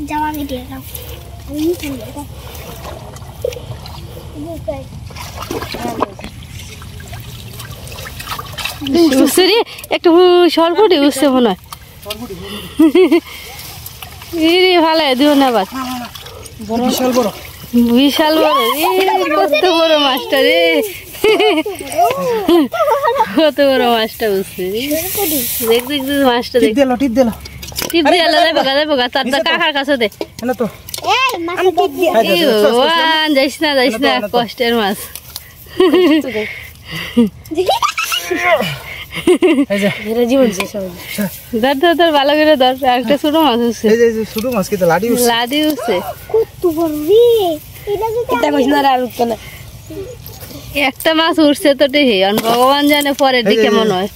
জামা কেটে দাও আমি ফেলে দাও উসরি একটু সরপুটি উসছে মনে হয় ইরে ভালো দিও না বাস বিশাল বড় বিশাল বড় কত বড় মাছটা রে কত বড় মাছটা উসছে দেখ দেখ মাছটা দেখ টিপ দিল টিপ দিয়ে যাবো গা তার কাকার কাছে দে হ্যালো তো এই মাছ টিপ দিয়ে যাইস না কষ্টের মাছ এই যে এরা জীবন শেষ হবে ধর ভালো করে ধর একটা ছোট মাছ উঠছে এই যে ছোট মাছ কি তো লাডি উঠছে কত বড় রে এটা কইছ না আর উঠতো না একটা মাছ উঠছে তো টেহে আর ভগবান জানে পরের দিকে কেমন হয়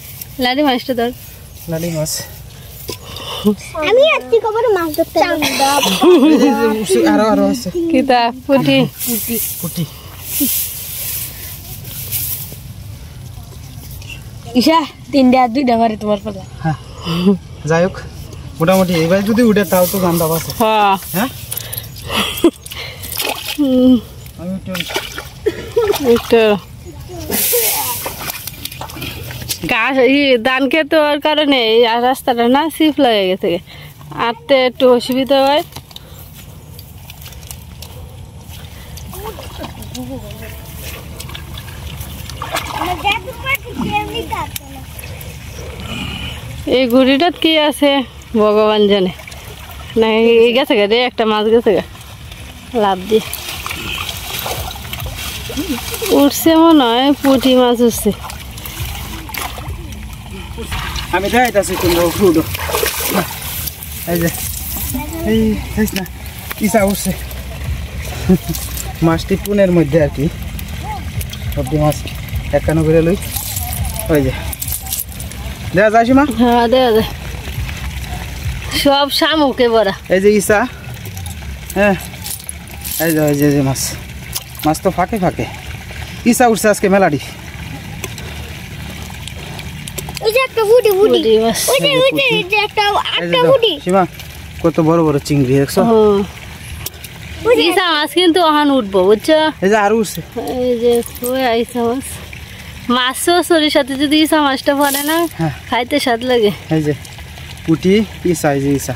লাডি মাছটা ধর লাডি মাছ আমি আজকে কবর মাছ ধরতে যাব এই যে আরো আছে কিতা পুটি ইশা তিনটা দুইটা ঘরে তোমার পালা হ্যাঁ যাই হোক মোটামুটি এবার যদি উঠে তাও তো গান্দা আছে হ্যাঁ হ্যাঁ আমি একটু গাছ ধান খেতে হওয়ার কারণে এই রাস্তাটা না সিফ লেগে গেছে আটতে একটু অসুবিধা হয় এই ঘুড়িটাত কি আছে ভগবান জানে না গেছে গা রে একটা মাছ গেছে গা লাভ দিয়ে উঠছে মনে হয় পুঁটি মাছ উঠছে আমি দেখাইতাছি তোমরা ফুটো এই যে এই দেখ না ইসা উঠছে মাছটি পুনের মধ্যে আর কি সবজি মাছ একানো করে লই ওই যে দেখা যায় সীমা হ্যাঁ দেখা যায় সব শামুকে বড়া এই যে ইসা হ্যাঁ এই যে মাছ তো ফাঁকে ইসা উঠছে আজকে মেলাডি ওই যে একটা ফুটি মাছ ওই যে একটা ফুটি সীমা কত বড় বড় চিংড়ি দেখছো ইসা মাছ কিন্তু ওখান উঠবো বুঝছো এই যে আরো উঠছে এই যে ওই ইসা মাছ মাছও শরীর সাথে যদি ইসা মাছটা পড়ে না খাইতে স্বাদ লাগে এই যে পুটি ইসা এই যে ইসা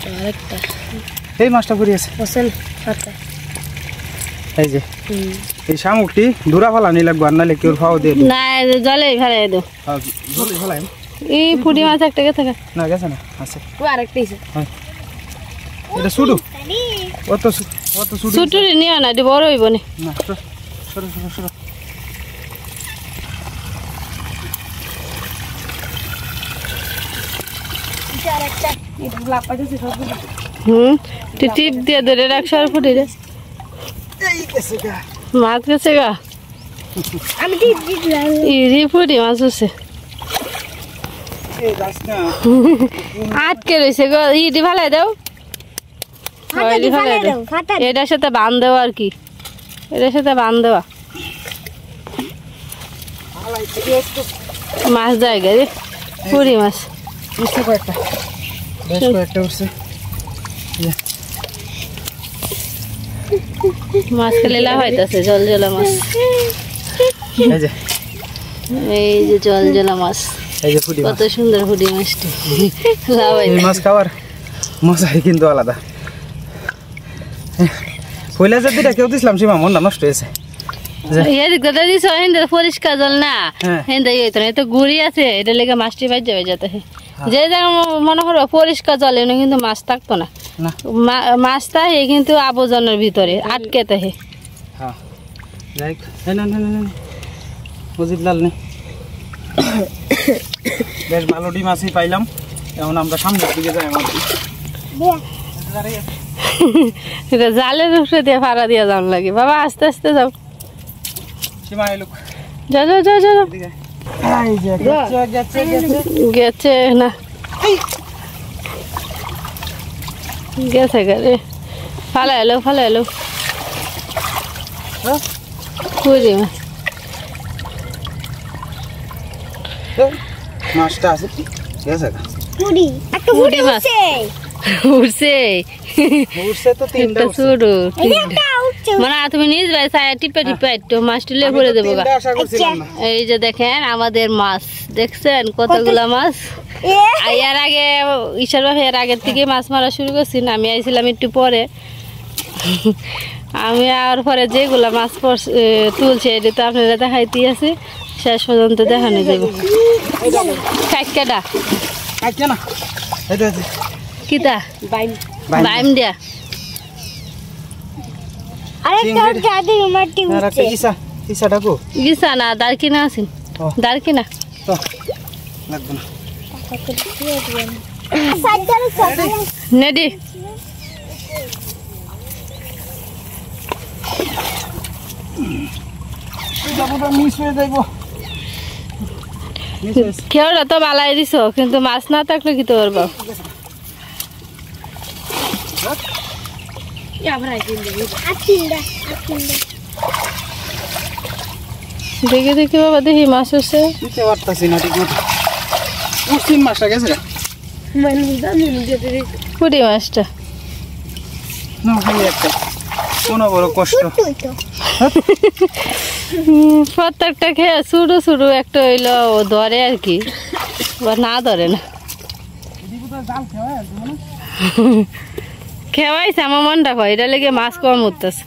এই মাছটা পড়ে আছে এই যে এই শামুকটি দূরা ফেলানি লাগবে আর নাহলে কেউ খাওয়া দিয়ে না জলে ফেলাই দেবো জলে ফেলাই এই পুঁটি মাছ একটা গেছে না গেছে না আছে আরেকটা এটা শুধু অত শুধু ছুটুরি নিও না এটা বড় হইব না সরো টিপ দিয়ে ধরে রাখ সর ফুটি রে মাছ গেছে গা আমি টিপ দিলাম ইরি ফুটি মাছ হচ্ছে আটকে রয়েছে গো ইটি ভালাই দাও এটার সাথে বান দেওয়া আর কি এটার সাথে বান দেওয়া মাছ জায়গা রে পুরি মাছ মাছ খেলে হইতাছে জল জলা মাছ এই যে জল জলা মাছ কত সুন্দর ফুটি মাছটি মাছ খাওয়ার মজাই কিন্তু আলাদা পয়লা যেটা কেউ দিছিলাম সীমা মনটা নষ্ট হয়েছে পরিষ্কার জল না তো গুড়ি আছে এটা লেগে মাছটি বাজ যাবে যাতে যে মনে করো পরিষ্কার জল এনে কিন্তু মাছ থাকতো না মাছ থাকে কিন্তু আবর্জনার ভিতরে আটকে থাকে বুঝিলাল নেই বেশ ভালো ডিম মাছই পাইলাম এখন আমরা সামনের দিকে যাই এটা জালের উপরে দিয়ে ফাড়া দিয়ে যাওয়ার লাগে বাবা আস্তে আস্তে যাও সীমা এলো যাও গেছে না গেছে গাড়ি ফালা এলো পুরি মাছটা আছে গেছে পুরি একটা ফুটি মাছ উঠছে উঠছে তো তিনটা একটা ছোট একটা উঠছে মানে তুমি নিজ ভাই ছায়া টিপে টিপে একটু মাছটি লে ভরে দেবো গা। আশা করছিলাম না এই যে দেখেন আমাদের মাছ দেখছেন কতগুলা মাছ। আর এর আগে ঈশ্বর বাবা এর আগের থেকে মাছ মারা শুরু করছি না, আমি আইছিলাম একটু পরে। আমি আর পরে যেগুলা মাছ তুলছে এটা তো আপনারা দেখাইতে আছে, শেষ পর্যন্ত দেখানো যাবো। কাইকাটা আচ্ছা না এটা আছে কিতা বাইম দিয়া আরেকটা জাদু মাটি আর একটা উঠছে ইসা ডাকো গিসা না দারকিনা আছেন ও। দারকিনা তো লাগবে না সাইডারে সকালে নেডি যাবোটা মিস হয়ে যাইবো কেউরা তো বালাই দিছ কিন্তু মাছ না থাকলে কি তো করবো। আটিন্দা দেখি দেখি বাবা দেখি মাছ হচ্ছে দিতে পারতাছি না ঠিক মতো উঠছিন মাছটা গেছে রে পুরি মাছটা না ভাই একটা কোনো বড় কষ্ট তুই তো প্রত্যেকটা খেয়ে শুরু শুরু একটা হইলো ও ধরে আর কি, বা না ধরে না। খেওয়াইছে আমার মনটা কয় এটা লেগে মাছ কম উঠতেছে।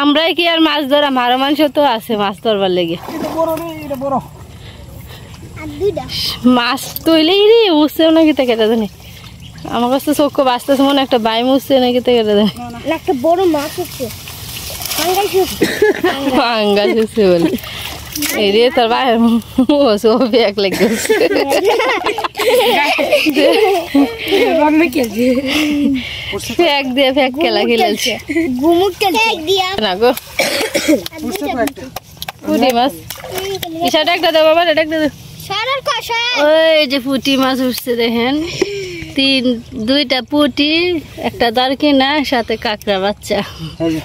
আমরাই কি আর মাছ ধরা, মারো মানুষ তো আছে মাছ ধরবার লেগে। এটা বড় রে এটা বড় আর দুইটা মাছ তৈলেই রে উঠছেও নাকি তা কেটে জানি, আমার কাছে চক্ষু বাঁচতেছে মনে একটা বাইম উঠছে নাকি তা কেটে জানি। একটা বড় মাছ উঠছে পাঙ্গাস উঠছে বলে এই রে তোর ভাই সো ব্যাগ লেগেছে ফ্যাক দিয়ে ফ্যাক খেলা খেলেছে ঘুমুক দিয়া না গো উঠছে তো একটা পুঁটি মাছ ইসা ডাক দাদা বাবা ডাক দাদা। সরার কষা ওই যে পুঁটি মাছ উঠছে দেখেন, দুইটা পুঁটি একটা দারকিনা সাথে কাঁকড়া বাচ্চা। এই যে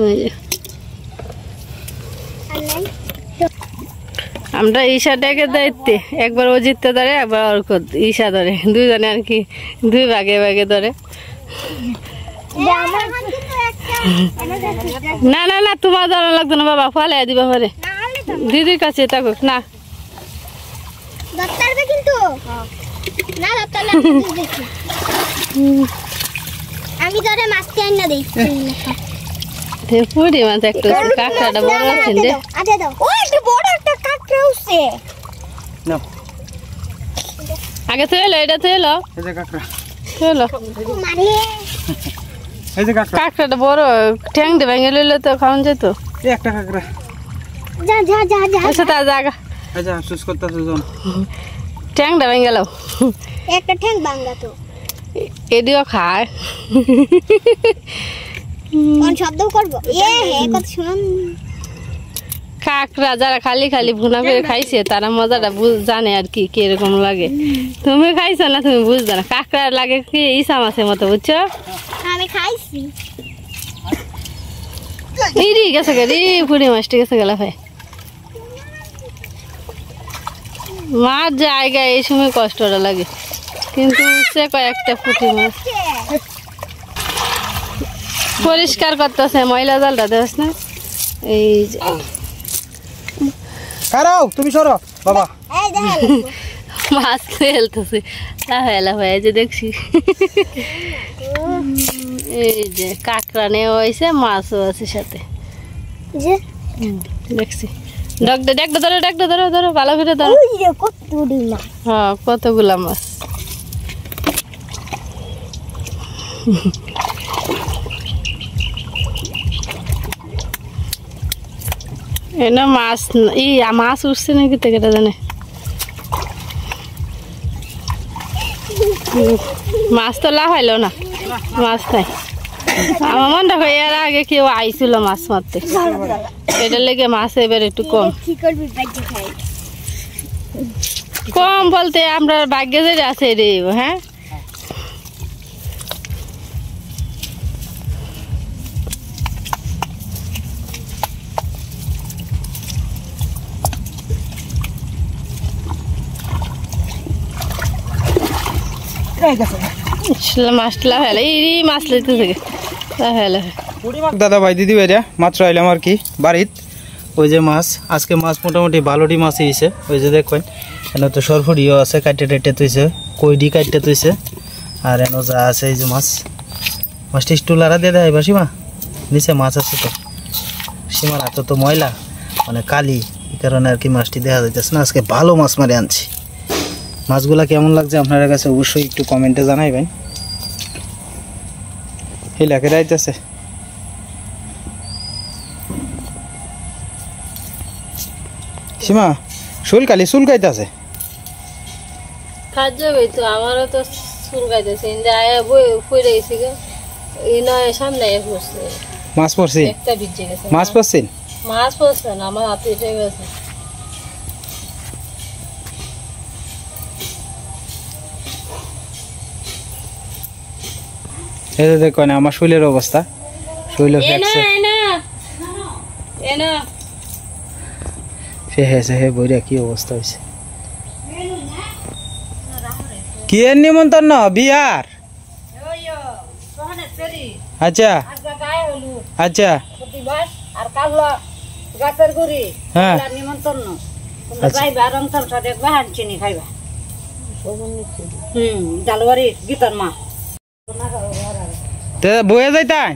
ওই যে আমরা ঈশাটাকে দায়িত্বে একবার ও জিততে ধরে একবার অর্ক ঈশা ধরে, দুজনে আর কি দুই ভাগে ভাগে ধরে। না না না তোমার ধরা লাগতো না বাবা, ফলে দিবা পরে দিদির কাছে থাকুক না। দত্তারবে কিন্তু না দত্তার আমি ধরে মাছটি আইনা দেই পুরি মাছ একটু কাঁকড়াটা বড় আছেন রে। আচ্ছা দাও ও একটা বড় একটা কাঁকড়া উঠছে নাও আগে তো এলো এটা তো এলো এই যে কাকড়া এলো মারে এই যে কাকড়া কাঁকড়াটা বড় ঠ্যাং দিয়ে ভেঙে লইলে তো খাওয়ান যেত। এই একটা কাকড়া যা যা যা যা আচ্ছা তা জাগা আচ্ছা আফসোস করতেছো জন ঠ্যাংটা ভেঙে গেল একটা ঠ্যাং ভাঙা তো এদিও খায় কোন শব্দ করব এ হে কত শুনুন কাঁকড়া যারা খালি খালি ভুনা করে খাইছে তারা মজাটা জানে আর কি কিরকম লাগে। তুমি খাইছো না তুমি বুঝবে না, কাঁকড়া লাগে কি ইসা মাছের মতো বুঝছো। আমি খাইছি ইরি গেছে গেলি পুরি মাছটি গেছে গেলা ভাই মাছ জায়গায় এই সময় কষ্টটা লাগে, কিন্তু সে কয়েকটা পুঁটি মাছ পরিষ্কার করতেছে ময়লা জালটা দেখ না। এই যে কারাও তুমি সরো বাবা এই দেখা মাছ ফেলতেছে লাফাইলা হয়ে যে দেখছি। এই যে কাঁকড়া নেওয়া হয়েছে মাছও আছে সাথে যে দেখছি। ডাকটা ধরো ডাকটা ধরো ধরো ভালো করে ধরো। ওই যে কত ডিমা হ্যাঁ কতগুলা মাছ এনা মাছ মাছ উঠছে নাকি তো কেটে জানে। মাছ তো লাফাইলো না, মাছ নাই। আমার মনটা হয় এর আগে কেউ আইছিল মাছ মারতে, এটার লেগে মাছ এবার একটু কম। কি করবি বাইকে খাই কম বলতে আমরা ভাগ্যে যে আছে রে। হ্যাঁ এই গেছে মাছটা ফেলে এই মাছ লইতে থেকে ফেলে দাদা ভাই দিদি ভাইরা মাত্র আইলাম আর কি বাড়িত। ওই যে মাছ আজকে মাছ মোটামুটি ভালোটি মাছ হয়েছে। ওই যে দেখেন এনে তো সরফরিও আছে, কাটতে টাইটে তুইছে, কইডি কাটতে তুইছে, আর এনে যা আছে এই যে মাছ। মাছটি স্টুলারা দিয়ে দেয় সীমা, নিচে মাছ আছে তো। সীমার হাতে তো ময়লা মানে কালি, এই কারণে আর কি মাছটি দেখা যাইতেছে না। আজকে ভালো মাছ মারে আনছি। মাছগুলা কেমন লাগছে আপনার কাছে অবশ্যই একটু কমেন্টে জানাইবেন। এই লাগে রাইতেছে সীমা, চুলকালি চুলকাইতেছে। খাদ্য হই তো আমারও তো চুলকাইতেছে, আয়া বই পড়ে গেছে গো, এই নয় সামনে পড়ছে মাছ পড়ছে, একটা ভিজে গেছে। মাছ পড়ছেন? মাছ পড়ছে না, আমার হাতে উঠে গেছে। এই যে দেখেন আমার শরীরের অবস্থা, শরীর ফ্যাকছে সে হেসে হে বইরা কি অবস্থা হয়েছে। কি এর নিমন্ত্রণ? বিয়ার? আচ্ছা আচ্ছা আর কালো গাছের গুড়ি হ্যাঁ নিমন্ত্রণ যাইবা রংতন দেখবা হান চিনি খাইবা। জালবাড়ির গীতার মা বয়ে যাইতাই